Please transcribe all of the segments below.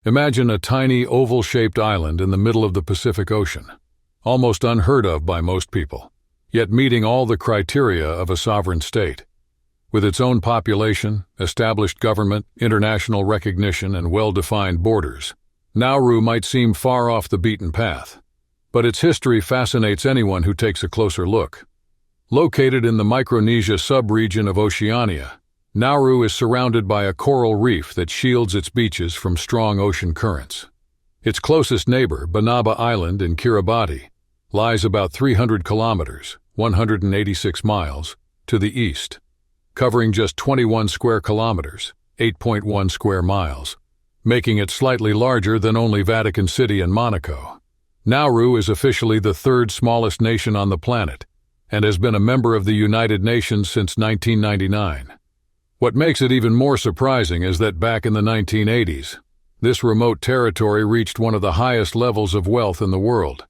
Imagine a tiny oval-shaped island in the middle of the Pacific Ocean, almost unheard of by most people, yet meeting all the criteria of a sovereign state. With its own population, established government, international recognition, and well-defined borders, Nauru might seem far off the beaten path. But its history fascinates anyone who takes a closer look. Located in the Micronesia sub-region of Oceania, Nauru is surrounded by a coral reef that shields its beaches from strong ocean currents. Its closest neighbor, Banaba Island in Kiribati, lies about 300 kilometers, 186 miles, to the east, covering just 21 square kilometers, 8.1 square miles, making it slightly larger than only Vatican City and Monaco. Nauru is officially the third smallest nation on the planet and has been a member of the United Nations since 1999. What makes it even more surprising is that back in the 1980s, this remote territory reached one of the highest levels of wealth in the world.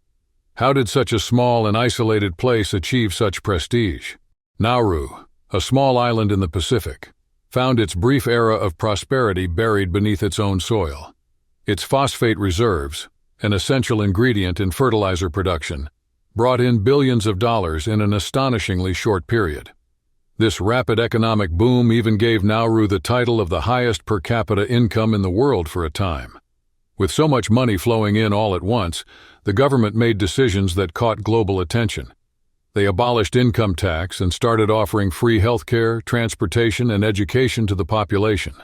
How did such a small and isolated place achieve such prestige? Nauru, a small island in the Pacific, found its brief era of prosperity buried beneath its own soil. Its phosphate reserves, an essential ingredient in fertilizer production, brought in billions of dollars in an astonishingly short period. This rapid economic boom even gave Nauru the title of the highest per capita income in the world for a time. With so much money flowing in all at once, the government made decisions that caught global attention. They abolished income tax and started offering free healthcare, transportation, and education to the population.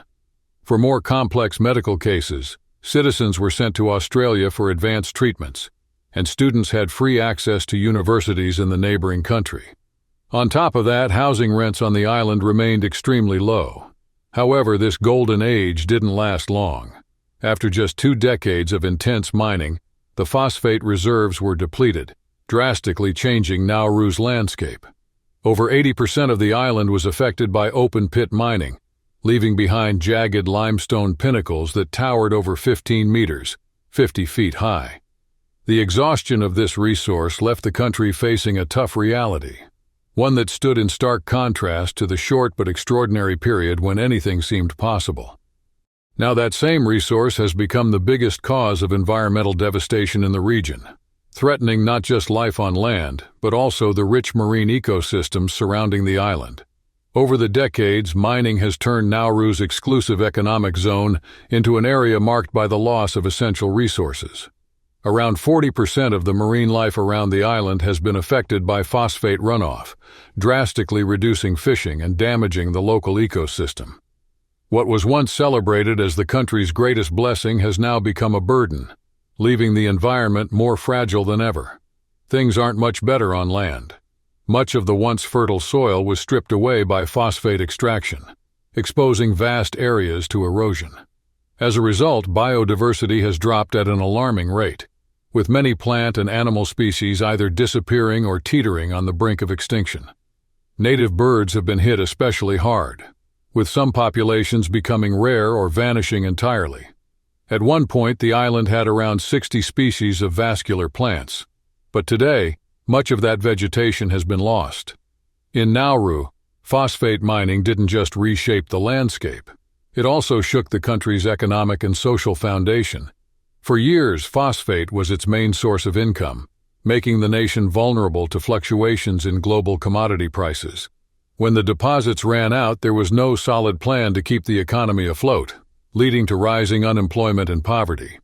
For more complex medical cases, citizens were sent to Australia for advanced treatments, and students had free access to universities in the neighboring country. On top of that, housing rents on the island remained extremely low. However, this golden age didn't last long. After just 2 decades of intense mining, the phosphate reserves were depleted, drastically changing Nauru's landscape. Over 80% of the island was affected by open-pit mining, leaving behind jagged limestone pinnacles that towered over 15 meters, 50 feet high. The exhaustion of this resource left the country facing a tough reality, one that stood in stark contrast to the short but extraordinary period when anything seemed possible. Now that same resource has become the biggest cause of environmental devastation in the region, threatening not just life on land, but also the rich marine ecosystems surrounding the island. Over the decades, mining has turned Nauru's exclusive economic zone into an area marked by the loss of essential resources. Around 40% of the marine life around the island has been affected by phosphate runoff, drastically reducing fishing and damaging the local ecosystem. What was once celebrated as the country's greatest blessing has now become a burden, leaving the environment more fragile than ever. Things aren't much better on land. Much of the once fertile soil was stripped away by phosphate extraction, exposing vast areas to erosion. As a result, biodiversity has dropped at an alarming rate, with many plant and animal species either disappearing or teetering on the brink of extinction. Native birds have been hit especially hard, with some populations becoming rare or vanishing entirely. At one point, the island had around 60 species of vascular plants, but today, much of that vegetation has been lost. In Nauru, phosphate mining didn't just reshape the landscape, it also shook the country's economic and social foundation. For years, phosphate was its main source of income, making the nation vulnerable to fluctuations in global commodity prices. When the deposits ran out, there was no solid plan to keep the economy afloat, leading to rising unemployment and poverty.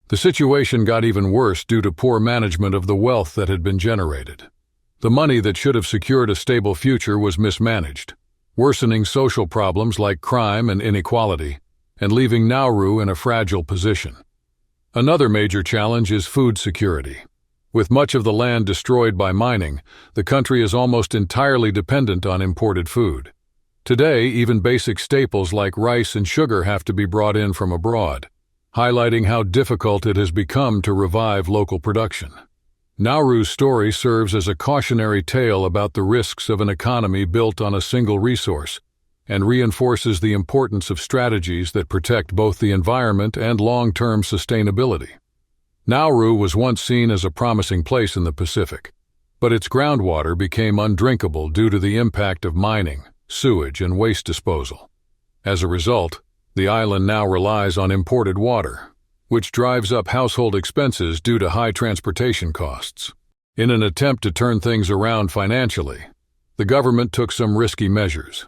The situation got even worse due to poor management of the wealth that had been generated. The money that should have secured a stable future was mismanaged, worsening social problems like crime and inequality, and leaving Nauru in a fragile position. Another major challenge is food security. With much of the land destroyed by mining, the country is almost entirely dependent on imported food. Today, even basic staples like rice and sugar have to be brought in from abroad, highlighting how difficult it has become to revive local production. Nauru's story serves as a cautionary tale about the risks of an economy built on a single resource, and reinforces the importance of strategies that protect both the environment and long-term sustainability. Nauru was once seen as a promising place in the Pacific, but its groundwater became undrinkable due to the impact of mining, sewage, and waste disposal. As a result, the island now relies on imported water, which drives up household expenses due to high transportation costs. In an attempt to turn things around financially, the government took some risky measures.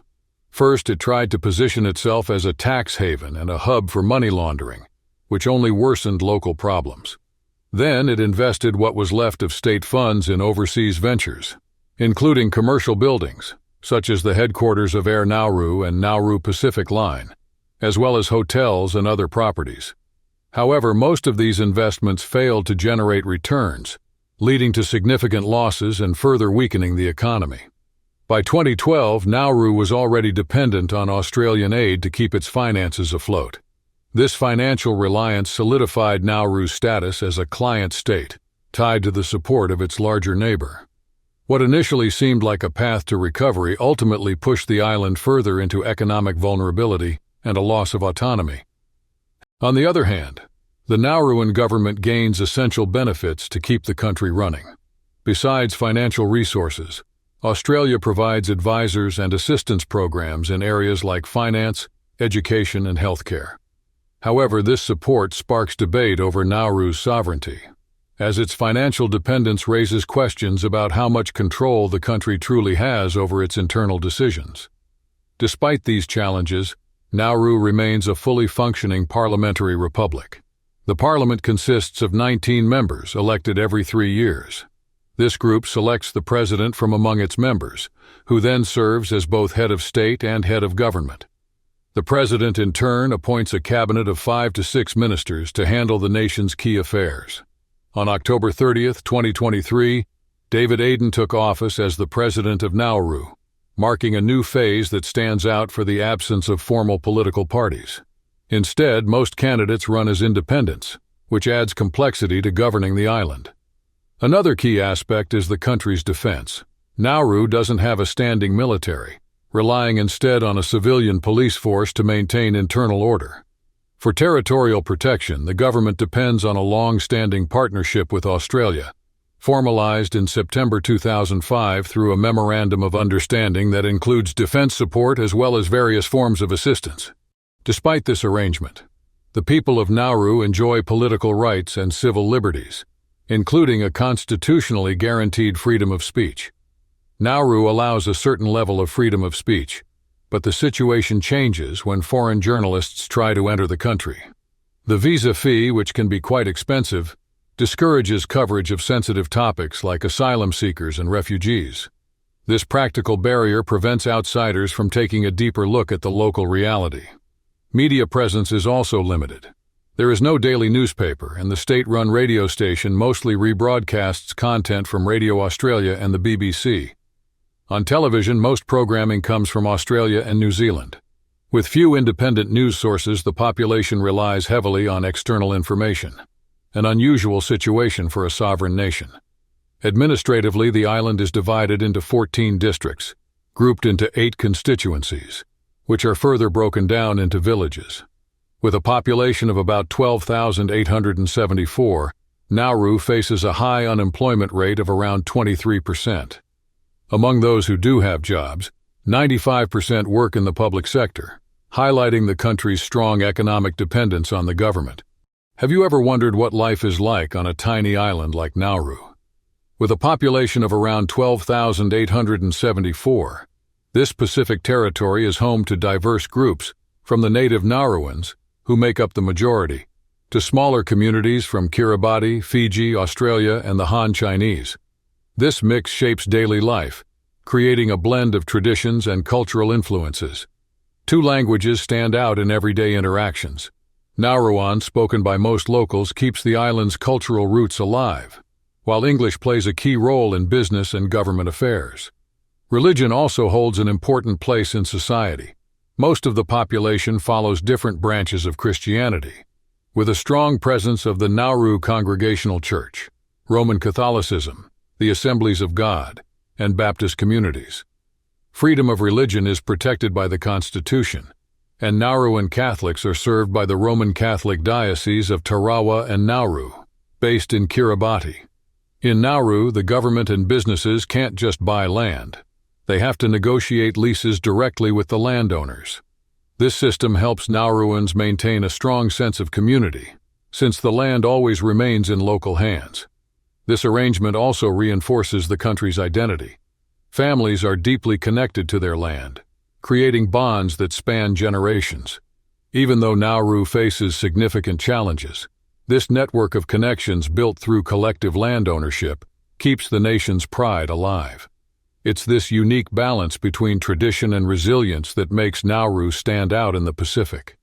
First, it tried to position itself as a tax haven and a hub for money laundering, which only worsened local problems. Then it invested what was left of state funds in overseas ventures, including commercial buildings, such as the headquarters of Air Nauru and Nauru Pacific Line, as well as hotels and other properties. However, most of these investments failed to generate returns, leading to significant losses and further weakening the economy. By 2012, Nauru was already dependent on Australian aid to keep its finances afloat. This financial reliance solidified Nauru's status as a client state, tied to the support of its larger neighbor. What initially seemed like a path to recovery ultimately pushed the island further into economic vulnerability and a loss of autonomy. On the other hand, the Nauruan government gains essential benefits to keep the country running. Besides financial resources, Australia provides advisors and assistance programs in areas like finance, education, and healthcare. However, this support sparks debate over Nauru's sovereignty, as its financial dependence raises questions about how much control the country truly has over its internal decisions. Despite these challenges, Nauru remains a fully functioning parliamentary republic. The parliament consists of 19 members elected every 3 years. This group selects the president from among its members, who then serves as both head of state and head of government. The president, in turn, appoints a cabinet of 5 to 6 ministers to handle the nation's key affairs. On October 30, 2023, David Aden took office as the president of Nauru, marking a new phase that stands out for the absence of formal political parties. Instead, most candidates run as independents, which adds complexity to governing the island. Another key aspect is the country's defense. Nauru doesn't have a standing military, relying instead on a civilian police force to maintain internal order. For territorial protection, the government depends on a long-standing partnership with Australia, formalized in September 2005 through a Memorandum of Understanding that includes defense support as well as various forms of assistance. Despite this arrangement, the people of Nauru enjoy political rights and civil liberties, including a constitutionally guaranteed freedom of speech. Nauru allows a certain level of freedom of speech, but the situation changes when foreign journalists try to enter the country. The visa fee, which can be quite expensive, discourages coverage of sensitive topics like asylum seekers and refugees. This practical barrier prevents outsiders from taking a deeper look at the local reality. Media presence is also limited. There is no daily newspaper, and the state-run radio station mostly rebroadcasts content from Radio Australia and the BBC. On television, most programming comes from Australia and New Zealand. With few independent news sources, the population relies heavily on external information, an unusual situation for a sovereign nation. Administratively, the island is divided into 14 districts, grouped into 8 constituencies, which are further broken down into villages. With a population of about 12,874, Nauru faces a high unemployment rate of around 23%. Among those who do have jobs, 95% work in the public sector, highlighting the country's strong economic dependence on the government. Have you ever wondered what life is like on a tiny island like Nauru? With a population of around 12,874, this Pacific territory is home to diverse groups, from the native Nauruans, who make up the majority, to smaller communities from Kiribati, Fiji, Australia, and the Han Chinese. This mix shapes daily life, creating a blend of traditions and cultural influences. 2 languages stand out in everyday interactions. Nauruan, spoken by most locals, keeps the island's cultural roots alive, while English plays a key role in business and government affairs. Religion also holds an important place in society. Most of the population follows different branches of Christianity, with a strong presence of the Nauru Congregational Church, Roman Catholicism, the Assemblies of God, and Baptist communities. Freedom of religion is protected by the Constitution, and Nauruan Catholics are served by the Roman Catholic Diocese of Tarawa and Nauru, based in Kiribati. In Nauru, the government and businesses can't just buy land. They have to negotiate leases directly with the landowners. This system helps Nauruans maintain a strong sense of community, since the land always remains in local hands. This arrangement also reinforces the country's identity. Families are deeply connected to their land, creating bonds that span generations. Even though Nauru faces significant challenges, this network of connections built through collective land ownership keeps the nation's pride alive. It's this unique balance between tradition and resilience that makes Nauru stand out in the Pacific.